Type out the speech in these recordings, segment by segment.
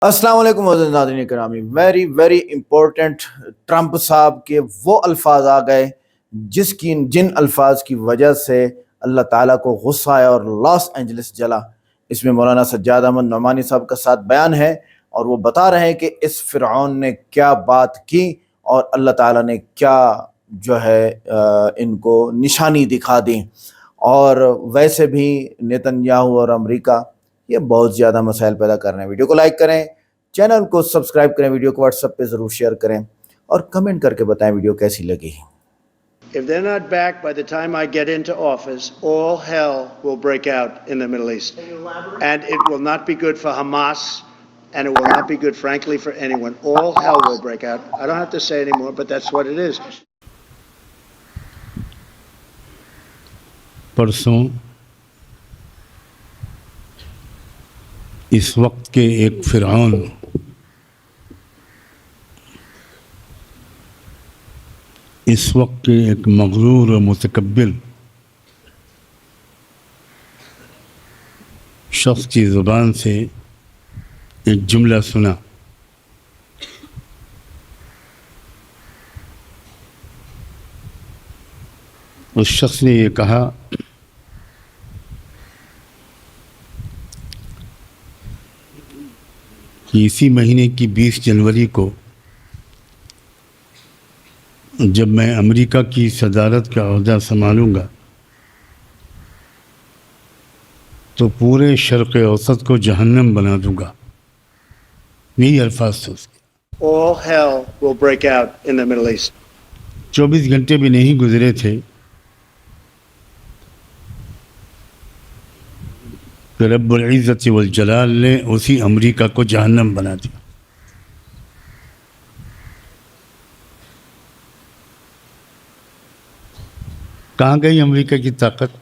السلام علیکم معزز ناظرین کرامی، ویری امپورٹنٹ ٹرمپ صاحب کے وہ الفاظ آ گئے جن الفاظ کی وجہ سے اللہ تعالیٰ کو غصہ آیا اور لاس اینجلس جلا۔ اس میں مولانا سجاد احمد نعمانی صاحب کا ساتھ بیان ہے اور وہ بتا رہے ہیں کہ اس فرعون نے کیا بات کی اور اللہ تعالیٰ نے کیا جو ہے ان کو نشانی دکھا دی۔ اور ویسے بھی نیتن یاہو اور امریکہ یہ بہت زیادہ مسائل پیدا کر رہے ہیں۔ ویڈیو کو لائک کریں، چینل کو سبسکرائب کریں، ویڈیو کو واٹس ایپ پہ ضرور شیئر کریں اور کمنٹ کر کے بتائیں ویڈیو کیسی لگی۔ If they're not back by the time I get into office, all hell will break out in the Middle East. And it will not be good for Hamas, and it will not be good, frankly, for anyone. All hell will break out. I don't have to say anymore, but that's what it is. پرسوں اس وقت کے ایک فرعون اس وقت کے ایک مغرور و متکبر شخص کی زبان سے ایک جملہ سنا۔ اس شخص نے یہ کہا کہ اسی مہینے کی 20 جنوری کو جب میں امریکہ کی صدارت کا عہدہ سنبھالوں گا تو پورے شرق اوسط کو جہنم بنا دوں گا۔ یہی الفاظ تھے اس کے۔ All hell will break out in the Middle East. 24 گھنٹے بھی نہیں گزرے تھے کہ رب العزت والجلال نے اسی امریکہ کو جہنم بنا دیا۔ کہاں گئی امریکہ کی طاقت؟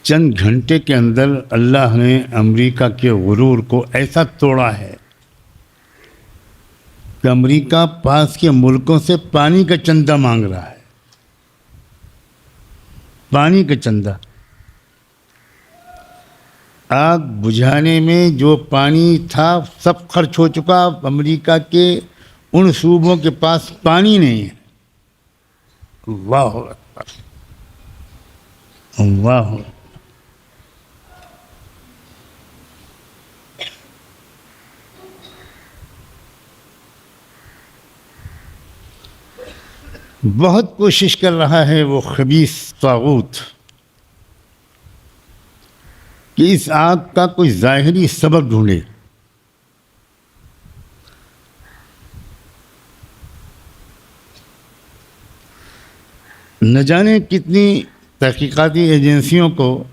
چند گھنٹے کے اندر اللہ نے امریکہ کے غرور کو ایسا توڑا ہے کہ امریکہ پاس کے ملکوں سے پانی کا چندہ مانگ رہا ہے۔ پانی کا چندہ۔ آگ بجھانے میں جو پانی تھا سب خرچ ہو چکا۔ امریکہ کے ان صوبوں کے پاس پانی نہیں ہے۔ اللہ اکبر، اللہ اکبر۔ بہت کوشش کر رہا ہے وہ خبیث طاغوت کہ اس آگ کا کوئی ظاہری سبب ڈھونڈے۔ نہ جانے کتنی تحقیقاتی ایجنسیوں کو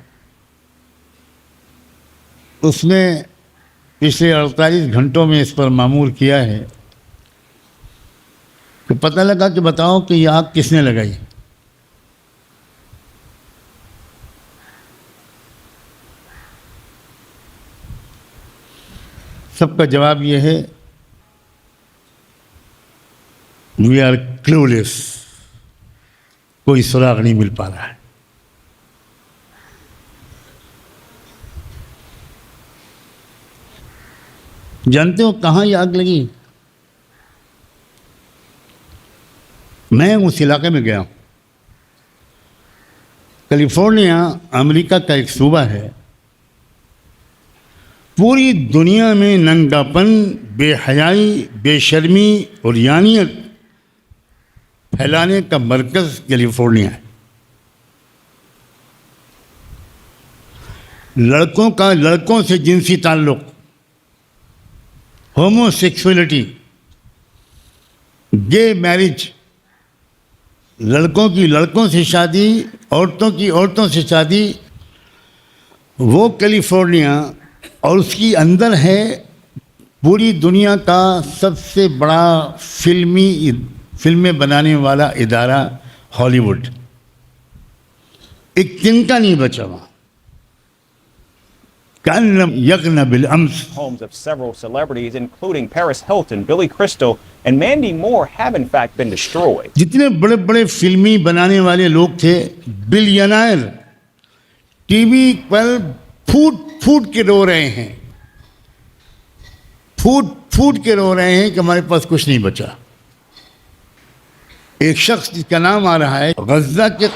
اس نے پچھلے 48 گھنٹوں میں اس پر مامور کیا ہے کہ پتہ لگا کہ بتاؤ کہ یہ آگ کس نے لگائی۔ سب کا جواب یہ ہے وی آر کلولیس، کوئی سراغ نہیں مل پا رہا ہے۔ جانتے ہو کہاں یہ آگ لگی؟ میں اس علاقے میں گیا ہوں۔ کیلیفورنیا امریکہ کا ایک صوبہ ہے۔ پوری دنیا میں ننگاپن، بے حیائی، بے شرمی اور یانیت پھیلانے کا مرکز کیلیفورنیا ہے۔ لڑکوں کا لڑکوں سے جنسی تعلق، ہومو سیکسولیٹی، گے میرج، لڑکوں کی لڑکوں سے شادی، عورتوں کی عورتوں سے شادی، وہ کیلیفورنیا اور اس کی اندر ہے پوری دنیا کا سب سے بڑا فلمیں بنانے والا ادارہ ہالی ووڈ۔ ایک تنکا نہیں بچا وہاں۔ كأن لم يغن بالأمس. Homes of several celebrities, including Paris Hilton, Billy Crystal, and Mandy Moore, have in fact been destroyed. جتنے بڑے بڑے فلمی بنانے والے لوگ تھے، بلینائر، ٹی وی پر پھوٹ پھوٹ کے رو رہے ہیں، پھوٹ پھوٹ کے رو رہے ہیں کہ ہمارے پاس کچھ نہیں بچا. ایک شخص جس کا نام آ رہا ہے غزہ کے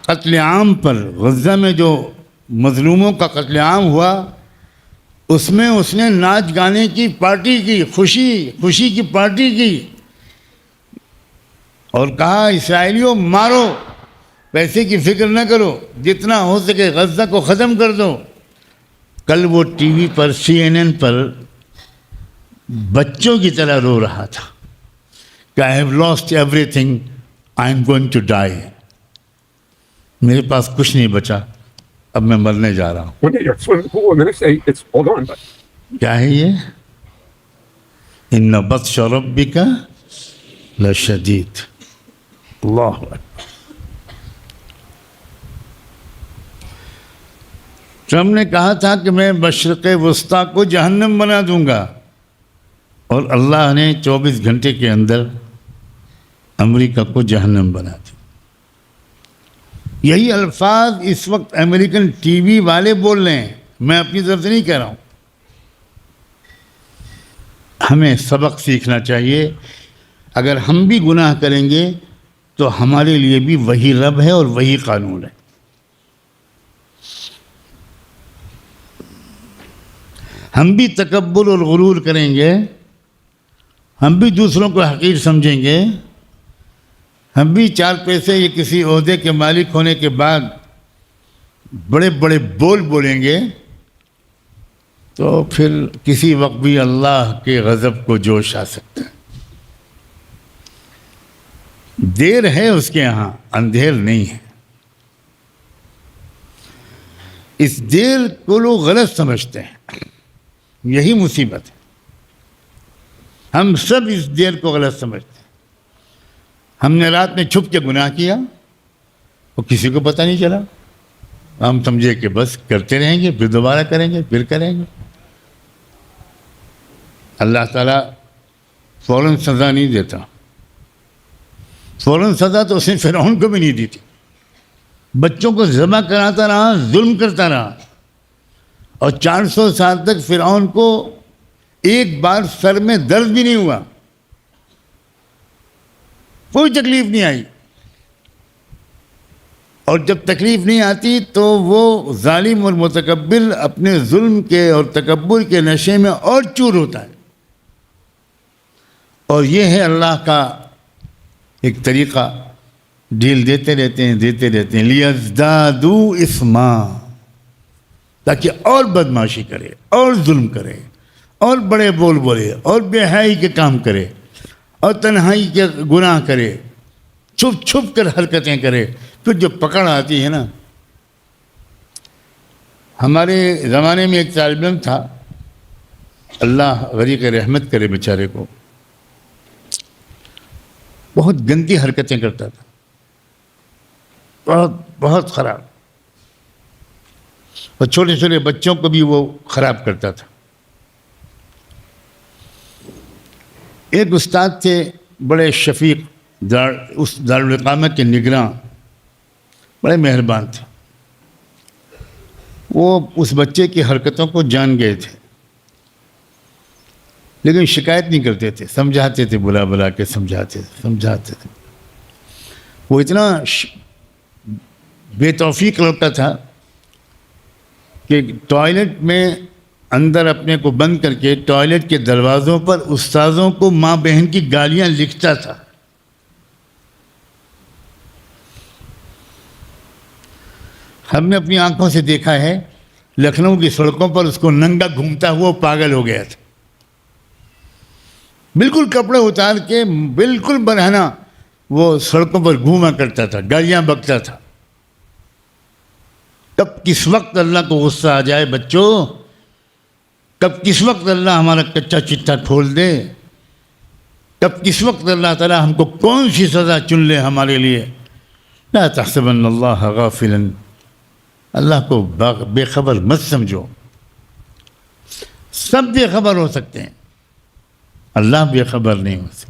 قتل عام پر، غزہ میں جو مظلوموں کا قتل عام ہوا اس میں اس نے ناچ گانے کی پارٹی کی، خوشی کی پارٹی کی، اور کہا اسرائیلیوں مارو، پیسے کی فکر نہ کرو، جتنا ہو سکے غزہ کو ختم کر دو. کل وہ ٹی وی پر CNN پر بچوں کی طرح رو رہا تھا کہ I have lost everything, I am going to die. میرے پاس کچھ نہیں بچا، اب میں مرنے جا رہا ہوں. One day you're swimming in the pool and the next day it's all gone. But کیا ہے یہ؟ ان بطش ربک لشدید. اللہ اکبر. ٹرمپ نے کہا تھا کہ میں مشرق وسطیٰ کو جہنم بنا دوں گا، اور اللہ نے 24 گھنٹے کے اندر امریکہ کو جہنم بنا دیا. یہی الفاظ اس وقت امریکن ٹی وی والے بول رہے ہیں، میں اپنی طرف سے نہیں کہہ رہا ہوں. ہمیں سبق سیکھنا چاہیے. اگر ہم بھی گناہ کریں گے تو ہمارے لیے بھی وہی رب ہے اور وہی قانون ہے. ہم بھی تکبر اور غرور کریں گے، ہم بھی دوسروں کو حقیر سمجھیں گے، ہم بھی 4 پیسے یا کسی عہدے کے مالک ہونے کے بعد بڑے بڑے بول بولیں گے، تو پھر کسی وقت بھی اللہ کے غضب کو جوش آ سکتا ہے. دیر ہے اس کے ہاں، اندھیر نہیں ہے. اس دیر کو لوگ غلط سمجھتے ہیں، یہی مصیبت ہے. ہم سب اس دیر کو غلط سمجھتے ہیں. ہم نے رات میں چھپ کے گناہ کیا اور کسی کو پتہ نہیں چلا، ہم سمجھے کہ بس کرتے رہیں گے، پھر دوبارہ کریں گے، پھر کریں گے. اللہ تعالیٰ فوراً سزا نہیں دیتا. فوراً سزا تو اس نے فرعون کو بھی نہیں دی تھی. بچوں کو ذبح کراتا رہا، ظلم کرتا رہا، اور 400 سال تک فرعون کو ایک بار سر میں درد بھی نہیں ہوا، کوئی تکلیف نہیں آئی. اور جب تکلیف نہیں آتی تو وہ ظالم اور متکبر اپنے ظلم کے اور تکبر کے نشے میں اور چور ہوتا ہے. اور یہ ہے اللہ کا ایک طریقہ، ڈھیل دیتے رہتے ہیں لیزدادوا اثما، تاکہ اور بدماشی کرے، اور ظلم کرے، اور بڑے بول بولے، اور بے حیائی کے کام کرے، اور تنہائی کے گناہ کرے، چھپ چھپ کر حرکتیں کرے. پھر جو پکڑ آتی ہے نا. ہمارے زمانے میں ایک طالب علم تھا، اللہ غریق رحمت کرے بیچارے کو، بہت گندی حرکتیں کرتا تھا، بہت خراب، اور چھوٹے چھوٹے بچوں کو بھی وہ خراب کرتا تھا. ایک استاد تھے بڑے شفیق، اس دارالاقامہ کے نگراں، بڑے مہربان تھے. وہ اس بچے کی حرکتوں کو جان گئے تھے، لیکن شکایت نہیں کرتے تھے، سمجھاتے تھے، بلا بلا کے سمجھاتے تھے. وہ اتنا بے توفیق لڑکا تھا کہ ٹوائلٹ میں اندر اپنے کو بند کر کے ٹوائلٹ کے دروازوں پر استاذوں کو ماں بہن کی گالیاں لکھتا تھا. ہم نے اپنی آنکھوں سے دیکھا ہے، لکھنؤ کی سڑکوں پر اس کو ننگا گھومتا ہوا پاگل ہو گیا تھا. بالکل کپڑے اتار کے بالکل برہنہ وہ سڑکوں پر گھوما کرتا تھا، گالیاں بکتا تھا. کب کس وقت اللہ کو غصہ آ جائے بچوں، کب کس وقت اللہ ہمارا کچا چٹا کھول دے، کب کس وقت اللہ تعالیٰ ہم کو کون سی سزا چن لے ہمارے لیے. لا تحسبن اللہ غافلا، اللہ کو بے خبر مت سمجھو. سب بے خبر ہو سکتے ہیں، اللہ بے خبر نہیں ہو سکتا.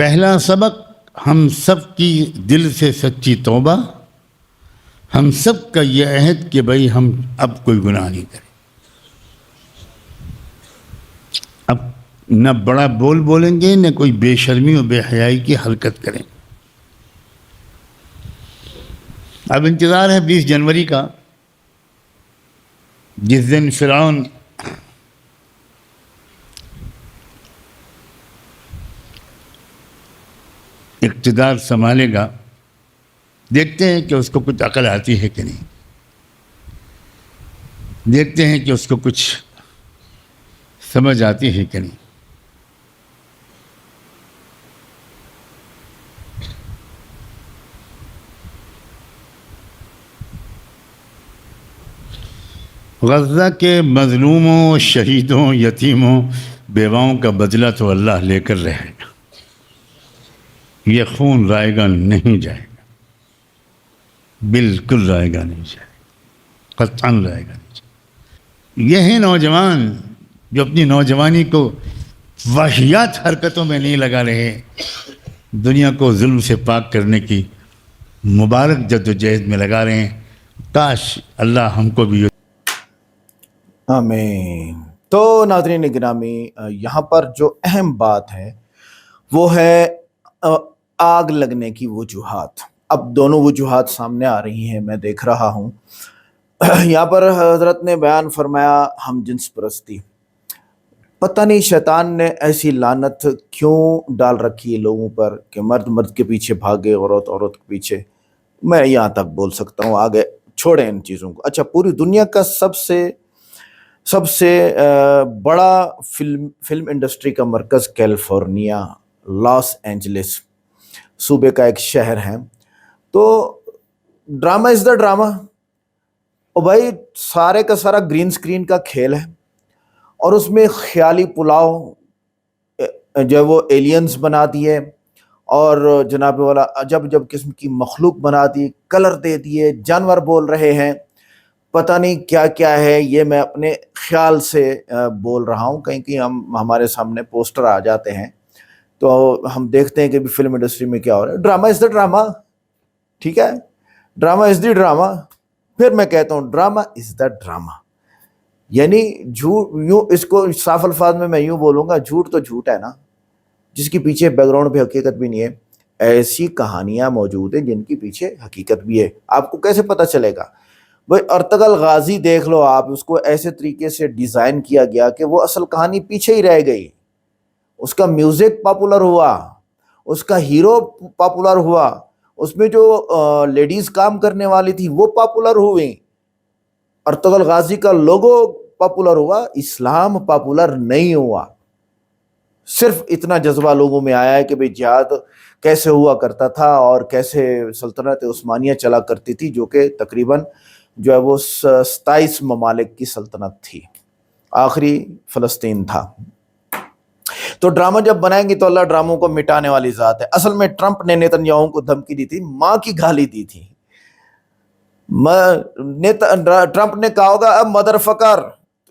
پہلا سبق ہم سب کی دل سے سچی توبہ، ہم سب کا یہ عہد کہ بھائی ہم اب کوئی گناہ نہیں کریں، اب نہ بڑا بول بولیں گے، نہ کوئی بے شرمی و بے حیائی کی حرکت کریں۔ اب انتظار ہے 20 جنوری کا، جس دن فرعون اقتدار سنبھالے گا۔ دیکھتے ہیں کہ اس کو کچھ عقل آتی ہے کہ نہیں، دیکھتے ہیں کہ اس کو کچھ سمجھ آتی ہے کہ نہیں۔ غزہ کے مظلوموں، شہیدوں، یتیموں، بیواؤں کا بدلہ تو اللہ لے کر رہے گا، یہ خون رائے گا نہیں جائے گا، بالکل رائے گا نہیں جائے گا، قطعاً رائے گا نہیں جائے گا۔ یہ ہیں نوجوان جو اپنی نوجوانی کو واہیات حرکتوں میں نہیں لگا رہے، دنیا کو ظلم سے پاک کرنے کی مبارک جدوجہد میں لگا رہے ہیں۔ کاش اللہ ہم کو بھی آمین۔ تو ناظرین گرامی، یہاں پر جو اہم بات ہے وہ ہے آگ لگنے کی وجوہات۔ اب دونوں وجوہات سامنے آ رہی ہیں، میں دیکھ رہا ہوں۔ یہاں پر حضرت نے بیان فرمایا ہم جنس پرستی۔ پتہ نہیں شیطان نے ایسی لعنت کیوں ڈال رکھی ہے لوگوں پر کہ مرد مرد کے پیچھے بھاگے، عورت عورت کے پیچھے۔ میں یہاں تک بول سکتا ہوں، آگے چھوڑیں ان چیزوں کو۔ اچھا، پوری دنیا کا سب سے بڑا فلم انڈسٹری کا مرکز کیلیفورنیا، لاس اینجلس صوبے کا ایک شہر ہے۔ تو ڈرامہ از دا ڈرامہ، اور بھائی سارے کا سارا گرین سکرین کا کھیل ہے، اور اس میں خیالی پلاؤ جو ہے وہ ایلینز بنا دیے، اور جناب والا عجب قسم کی مخلوق بنا دی، کلر دے دیے، جانور بول رہے ہیں، پتہ نہیں کیا کیا ہے۔ یہ میں اپنے خیال سے بول رہا ہوں، کہیں ہمارے سامنے پوسٹر آ جاتے ہیں تو ہم دیکھتے ہیں کہ فلم انڈسٹری میں کیا ہو رہا ہے۔ ڈرامہ از دا ڈرامہ، ٹھیک ہے، ڈرامہ از دی ڈرامہ۔ پھر میں کہتا ہوں ڈرامہ از دا ڈرامہ، یعنی جھوٹ، یوں اس کو صاف الفاظ میں یوں بولوں گا، جھوٹ تو جھوٹ ہے نا، جس کے پیچھے بیک گراؤنڈ پہ حقیقت بھی نہیں ہے۔ ایسی کہانیاں موجود ہیں جن کے پیچھے حقیقت بھی ہے، آپ کو کیسے پتہ چلے گا؟ بھائی ارطغرل غازی دیکھ لو آپ، اس کو ایسے طریقے سے ڈیزائن کیا گیا کہ وہ اصل کہانی پیچھے ہی رہ گئی، اس کا میوزک پاپولر ہوا، اس کا ہیرو پاپولر ہوا، اس میں جو لیڈیز کام کرنے والی تھی وہ پاپولر ہوئیں، ارطغرل غازی کا لوگو پاپولر ہوا، اسلام پاپولر نہیں ہوا۔ صرف اتنا جذبہ لوگوں میں آیا ہے کہ بھئی جہاد کیسے ہوا کرتا تھا اور کیسے سلطنت عثمانیہ چلا کرتی تھی، جو کہ تقریباً جو ہے وہ 27 ممالک کی سلطنت تھی، آخری فلسطین تھا۔ تو ڈرامہ جب بنائیں گے تو اللہ ڈراموں کو مٹانے والی ذات ہے۔ اصل میں ٹرمپ نے نیتنیاہو کو دھمکی دی تھی، ماں کی گالی دی تھی۔ ٹرمپ نے کہا ہوگا اب مدر فکر،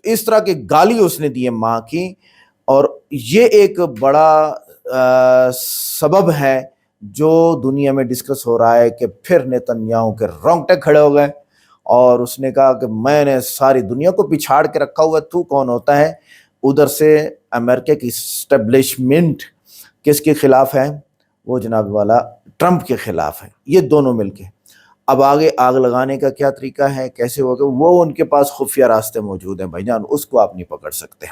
اس طرح کی گالی اس نے دی ہے ماں کی، اور یہ ایک بڑا سبب ہے جو دنیا میں ڈسکس ہو رہا ہے کہ پھر نیتنیاہو کے رونگٹے کھڑے ہو گئے، اور اس نے کہا کہ میں نے ساری دنیا کو پچھاڑ کے رکھا ہوا ہے، تو کون ہوتا ہے؟ ادھر سے امریکہ کی اسٹیبلشمنٹ کس کے خلاف ہے؟ وہ جناب والا ٹرمپ کے خلاف ہے، یہ دونوں مل کے۔ اب آگے آگ لگانے کا کیا طریقہ ہے، کیسے ہوگا، وہ ان کے پاس خفیہ راستے موجود ہیں بھائی جان، اس کو آپ نہیں پکڑ سکتے۔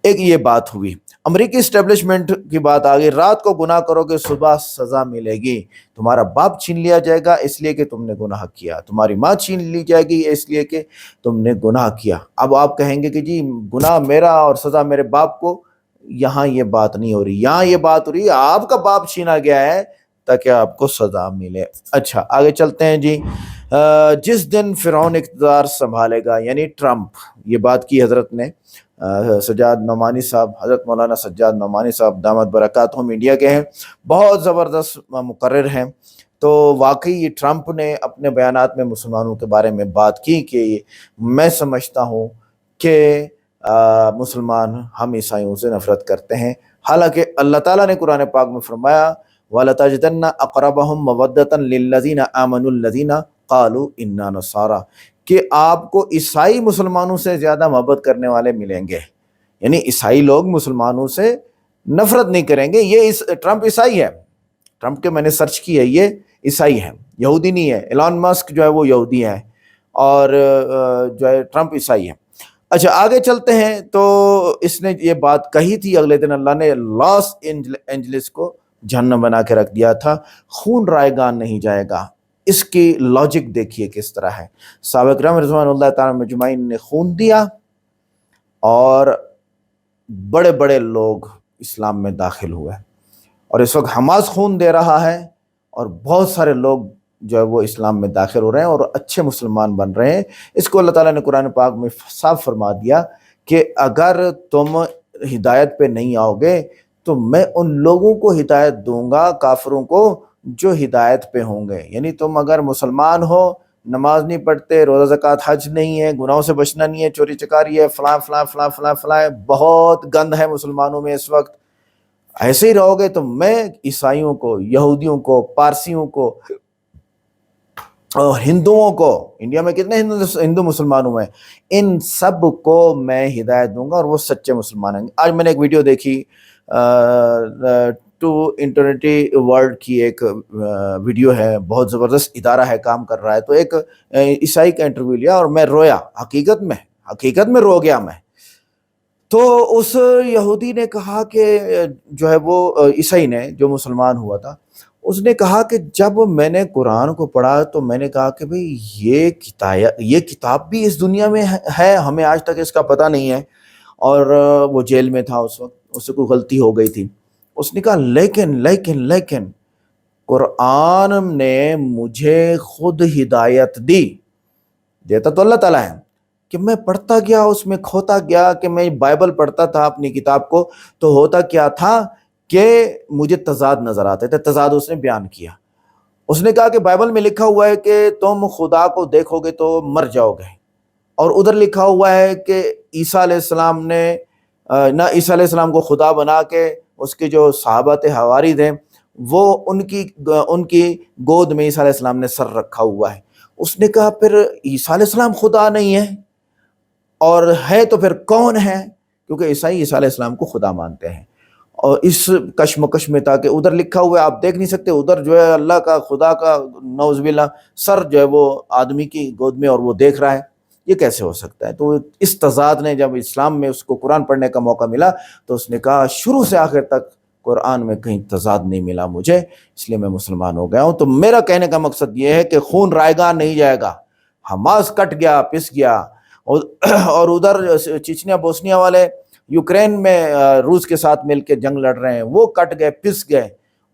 ایک یہ بات ہوئی، امریکی اسٹیبلشمنٹ کی بات آگئی، رات کو گناہ کرو گے صبح سزا ملے گی، تمہارا باپ چھین لیا جائے گا اس لیے کہ تم نے گناہ کیا، تمہاری ماں چھین لی جائے گی اس لیے کہ تم نے گناہ کیا۔ اب آپ کہیں گے کہ جی گناہ میرا اور سزا میرے باپ کو، یہاں یہ بات نہیں ہو رہی، یہاں یہ بات ہو رہی ہے آپ کا باپ چھینا گیا ہے تاکہ آپ کو سزا ملے۔ اچھا آگے چلتے ہیں جی۔ جس دن فرعون اقتدار سنبھالے گا، یعنی ٹرمپ، یہ بات کی حضرت نے، سجاد نعمانی صاحب، حضرت مولانا سجاد نعمانی صاحب دامت برکاتہم انڈیا کے ہیں، بہت زبردست مقرر ہیں۔ تو واقعی یہ ٹرمپ نے اپنے بیانات میں مسلمانوں کے بارے میں بات کی کہ میں سمجھتا ہوں کہ مسلمان ہم عیسائیوں سے نفرت کرتے ہیں، حالانکہ اللہ تعالیٰ نے قرآن پاک میں فرمایا وَلَتَجِدَنَّ أَقْرَبَهُمْ مَوَدَّةً لِلَّذِينَ آمَنُوا الَّذِينَ قَالُوا إِنَّا نَصَارَى، کہ آپ کو عیسائی مسلمانوں سے زیادہ محبت کرنے والے ملیں گے. یعنی عیسائی لوگ مسلمانوں سے نفرت نہیں کریں گے. یہ ٹرمپ عیسائی ہے، ٹرمپ کے میں نے سرچ کی ہے، یہ عیسائی ہے، یہودی نہیں ہے. ایلان مسک جو ہے وہ یہودی ہے اور جو ہے ٹرمپ عیسائی ہے. اچھا آگے چلتے ہیں. تو اس نے یہ بات کہی تھی، اگلے دن اللہ نے لاس اینجلس کو جہنم بنا کے رکھ دیا تھا. خون رائگان نہیں جائے گا. اس کی لاجک دیکھیے کس طرح ہے. صحابہ کرام رضوان اللہ تعالیٰ مجمعین نے خون دیا اور بڑے بڑے لوگ اسلام میں داخل ہوئے، اور اس وقت حماس خون دے رہا ہے اور بہت سارے لوگ جو ہے وہ اسلام میں داخل ہو رہے ہیں اور اچھے مسلمان بن رہے ہیں. اس کو اللہ تعالیٰ نے قرآن پاک میں صاف فرما دیا کہ اگر تم ہدایت پہ نہیں آؤ گے تو میں ان لوگوں کو ہدایت دوں گا، کافروں کو، جو ہدایت پہ ہوں گے. یعنی تم اگر مسلمان ہو، نماز نہیں پڑھتے، روزہ زکوٰۃ حج نہیں ہے، گناہوں سے بچنا نہیں ہے، چوری چکاری ہے، فلاں فلاں فلاں فلاں فلاں، بہت گند ہے مسلمانوں میں اس وقت، ایسے ہی رہو گے تو میں عیسائیوں کو، یہودیوں کو، پارسیوں کو اور ہندوؤں کو، انڈیا میں کتنے ہندو مسلمان ہوئے ہیں، ان سب کو میں ہدایت دوں گا اور وہ سچے مسلمان ہیں. آج میں نے ایک ویڈیو دیکھی ٹو انٹرنیٹی ورلڈ کی، ایک ویڈیو ہے، بہت زبردست ادارہ ہے، کام کر رہا ہے. تو ایک عیسائی کا انٹرویو لیا اور میں رویا، حقیقت میں رو گیا میں. تو اس یہودی نے کہا کہ جو ہے وہ عیسائی نے جو مسلمان ہوا تھا، اس نے کہا کہ جب میں نے قرآن کو پڑھا تو میں نے کہا کہ بھئی یہ کتاب بھی اس دنیا میں ہے، ہمیں آج تک اس کا پتہ نہیں ہے. اور وہ جیل میں تھا اس وقت، اس سے کوئی غلطی ہو گئی تھی. اس نے کہا لیکن قرآن نے مجھے خود ہدایت دی، دیتا تو اللہ تعالیٰ ہے، کہ میں پڑھتا گیا، اس میں کھوتا گیا. کہ میں بائبل پڑھتا تھا اپنی کتاب کو تو ہوتا کیا تھا کہ مجھے تضاد نظر آتے تھے. تضاد اس نے بیان کیا. اس نے کہا کہ بائبل میں لکھا ہوا ہے کہ تم خدا کو دیکھو گے تو مر جاؤ گے، اور ادھر لکھا ہوا ہے کہ عیسیٰ علیہ السلام نے نہ عیسیٰ علیہ السلام کو خدا بنا کے اس کے جو صحابہ تھے، حواری تھے، وہ ان کی گود میں عیسیٰ علیہ السلام نے سر رکھا ہوا ہے. اس نے کہا پھر عیسیٰ علیہ السلام خدا نہیں ہے، اور ہے تو پھر کون ہے؟ کیونکہ عیسائی عیسیٰ علیہ السلام کو خدا مانتے ہیں. اور اس کشمکش میں تھا کہ ادھر لکھا ہوا ہے آپ دیکھ نہیں سکتے، ادھر جو ہے اللہ کا، خدا کا نعوذ باللہ سر جو ہے وہ آدمی کی گود میں اور وہ دیکھ رہا ہے. یہ کیسے ہو سکتا ہے؟ تو اس تضاد نے جب اسلام میں اس کو قرآن پڑھنے کا موقع ملا تو اس نے کہا شروع سے آخر تک قرآن میں کہیں تضاد نہیں ملا مجھے، اس لیے میں مسلمان ہو گیا ہوں. تو میرا کہنے کا مقصد یہ ہے کہ خون رائگان نہیں جائے گا. حماس کٹ گیا، پس گیا، اور ادھر چچنیا بوسنیا والے یوکرین میں روس کے ساتھ مل کے جنگ لڑ رہے ہیں، وہ کٹ گئے، پس گئے.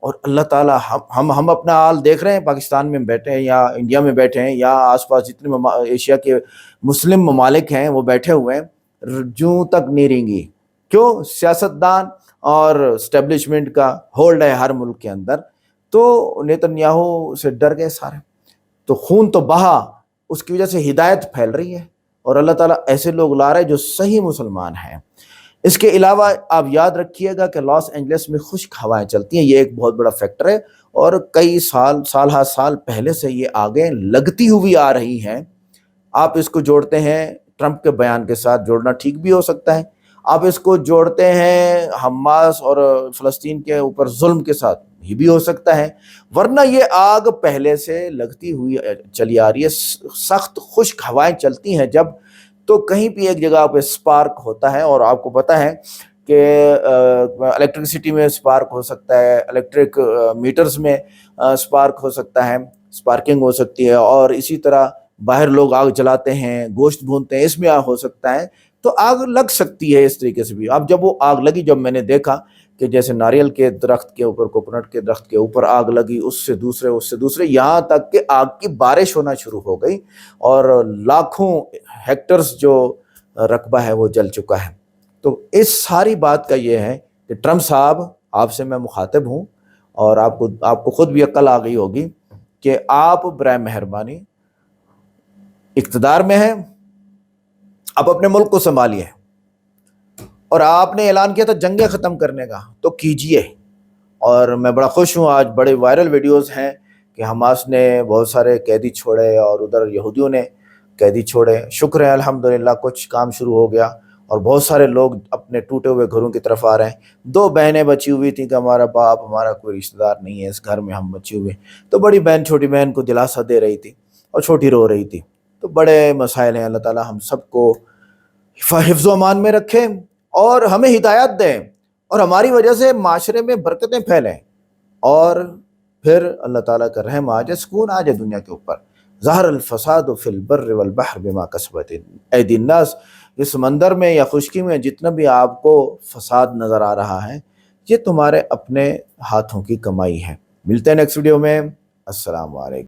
اور اللہ تعالیٰ ہم اپنا حال دیکھ رہے ہیں، پاکستان میں بیٹھے ہیں یا انڈیا میں بیٹھے ہیں یا آس پاس جتنے ایشیا کے مسلم ممالک ہیں وہ بیٹھے ہوئے ہیں، جوں تک نہیں رہیں گی. کیوں؟ سیاستدان اور اسٹیبلشمنٹ کا ہولڈ ہے ہر ملک کے اندر. تو نیتنیاہو سے ڈر گئے سارے، تو خون تو بہا، اس کی وجہ سے ہدایت پھیل رہی ہے اور اللہ تعالیٰ ایسے لوگ لا رہے ہیں جو صحیح مسلمان ہیں. اس کے علاوہ آپ یاد رکھیے گا کہ لاس اینجلس میں خشک ہوائیں چلتی ہیں، یہ ایک بہت بڑا فیکٹر ہے، اور کئی سال پہلے سے یہ آگے لگتی ہوئی آ رہی ہیں. آپ اس کو جوڑتے ہیں ٹرمپ کے بیان کے ساتھ، جوڑنا ٹھیک بھی ہو سکتا ہے. آپ اس کو جوڑتے ہیں حماس اور فلسطین کے اوپر ظلم کے ساتھ، یہ بھی ہو سکتا ہے. ورنہ یہ آگ پہلے سے لگتی ہوئی چلی آ رہی ہے. سخت خشک ہوائیں چلتی ہیں جب، تو کہیں بھی ایک جگہ پہ سپارک ہوتا ہے. اور آپ کو پتہ ہے کہ الیکٹرسٹی میں سپارک ہو سکتا ہے، الیکٹرک میٹرز میں سپارک ہو سکتا ہے، سپارکنگ ہو سکتی ہے، اور اسی طرح باہر لوگ آگ جلاتے ہیں، گوشت بھونتے ہیں، اس میں ہو سکتا ہے. تو آگ لگ سکتی ہے اس طریقے سے بھی. اب جب وہ آگ لگی، جب میں نے دیکھا کہ جیسے ناریل کے درخت کے اوپر، کوکونٹ کے درخت کے اوپر آگ لگی، اس سے دوسرے، یہاں تک کہ آگ کی بارش ہونا شروع ہو گئی اور لاکھوں ہیکٹرز جو رقبہ ہے وہ جل چکا ہے. تو اس ساری بات کا یہ ہے کہ ٹرمپ صاحب، آپ سے میں مخاطب ہوں، اور آپ کو خود بھی عقل آ گئی ہوگی کہ آپ برائے مہربانی اقتدار میں ہیں، آپ اپنے ملک کو سنبھالیے اور آپ نے اعلان کیا تھا جنگیں ختم کرنے کا، تو کیجئے. اور میں بڑا خوش ہوں، آج بڑے وائرل ویڈیوز ہیں کہ حماس نے بہت سارے قیدی چھوڑے اور ادھر یہودیوں نے قیدی چھوڑے. شکر ہے الحمدللہ کچھ کام شروع ہو گیا اور بہت سارے لوگ اپنے ٹوٹے ہوئے گھروں کی طرف آ رہے ہیں. 2 بہنیں بچی ہوئی تھیں کہ ہمارا باپ، ہمارا کوئی رشتہ دار نہیں ہے اس گھر میں، ہم بچے ہوئے. تو بڑی بہن چھوٹی بہن کو دلاسا دے رہی تھی اور چھوٹی رو رہی تھی. تو بڑے مسائل ہیں. اللہ تعالی ہم سب کو حفظ و امان میں رکھے اور ہمیں ہدایت دیں اور ہماری وجہ سے معاشرے میں برکتیں پھیلیں، اور پھر اللہ تعالیٰ کا رحم آ جائے، سکون آ جائے دنیا کے اوپر. ظہر الفساد فی البر والبحر بما کسبت ایدی الناس. اس سمندر میں یا خشکی میں جتنا بھی آپ کو فساد نظر آ رہا ہے، یہ تمہارے اپنے ہاتھوں کی کمائی ہے. ملتے ہیں نیکسٹ ویڈیو میں. السلام علیکم.